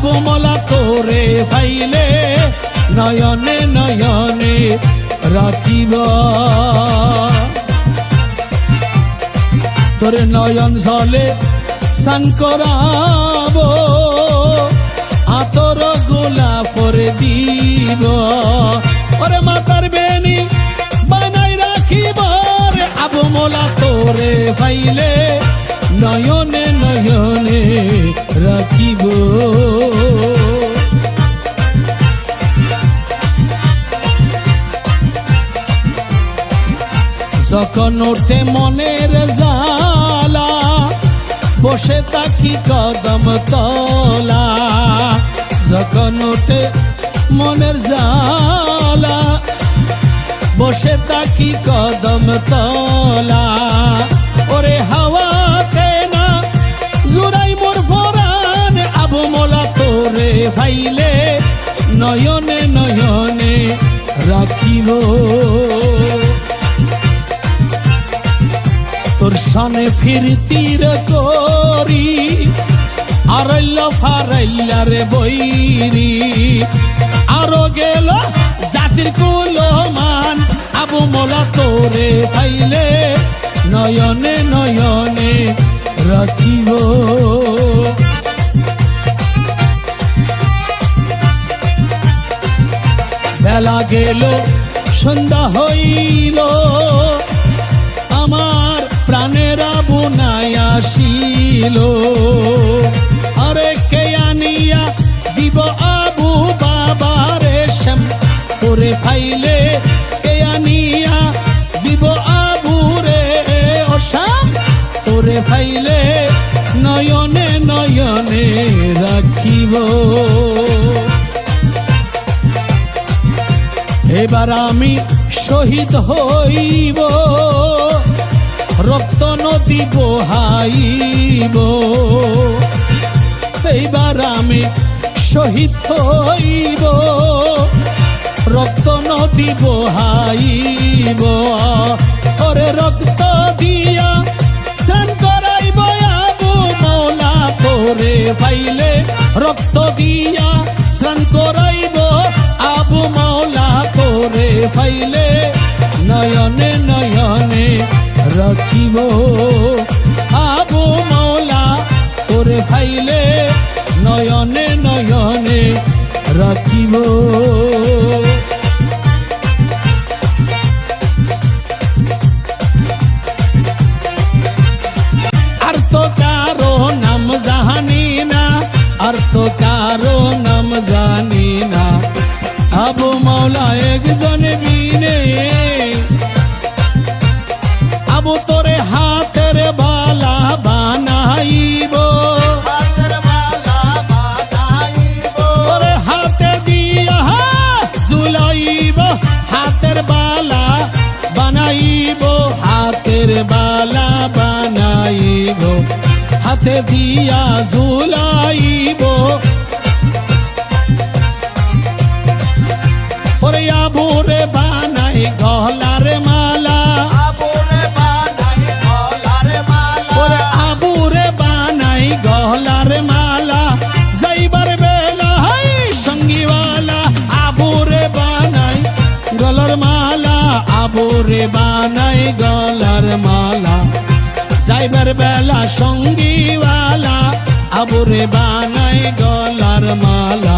আবু মোলা তোরে পাইলে নয়নে নয়নে রাখিব তোরে নয়ন জলে স্নান করাব আতর গোলাপর দিব ওরে মাতার বেনি বানাই রাখিব রে আবু মোলা তোরে পাইলে নয়নে নয়নে রাখিব যখন ওঠে মনের জ্বালা বসে থাকি কদম তলা যখন ওঠে মনের জ্বালা বসে থাকি কদম তলা ওরে হাওয়াতে না জুড়াই মোর পরাণ আবু মোলা তোরে ভাইলে নয়নে নয়নে রাখিব তোর সানে ফিরতির করি আড়াইলা ফারাইলা রে বৈরি আরো গেল জাতির কুলমান আবু মোলা তোরে পাইলে নয়নে নয়নে রাখিব বেলা গেল সন্ধ্যা হইল আমার প্রাণের আবু নাই আসিল আরে কে আনিয়া দিব আবু বাবারে শ্যাম তোরে পাইলে কে আনিয়া দিব আবু রে ও শ্যাম তোরে পাইলে নয়নে নয়নে রাখিব এবার আমি শহীদ হইব রক্ত নদী বহাইব এইবার আমি শহীদ হইব রক্ত নদী বহাইব ওরে রক্ত দিয়া স্নান করাইব আবু মৌলা তোরে পাইলে রক্ত দিয়া স্নান করাইব আবু মৌলা তোরে পাইলে নয়নে নয়নে রাখিব আবু মৌলা তোরে পাইলে নয়নে নয়নে রাখিব আর তো কারো নাম জানি না আর তো কারো নাম জানি না আবু মৌলা একজন বিনে আবু তোরে হাতের বালা বানাইব তোরে হাতে দিয়া ঝুলাইব হাতের বালা বানাইব হাতের বালা বানাইব হাতে দিয়া ঝুলাইব ওরে আবুরে বানাই গলার মালা ওরে আবুরে বানাই গলার মালা যাইবার বেলা হাই সঙ্গীওয়ালা আবুরে বানাই গলার মালা আবুরে বানাই গলার মালা যাইবার বেলা সঙ্গীওয়ালা আবুরে বানাই গলার মালা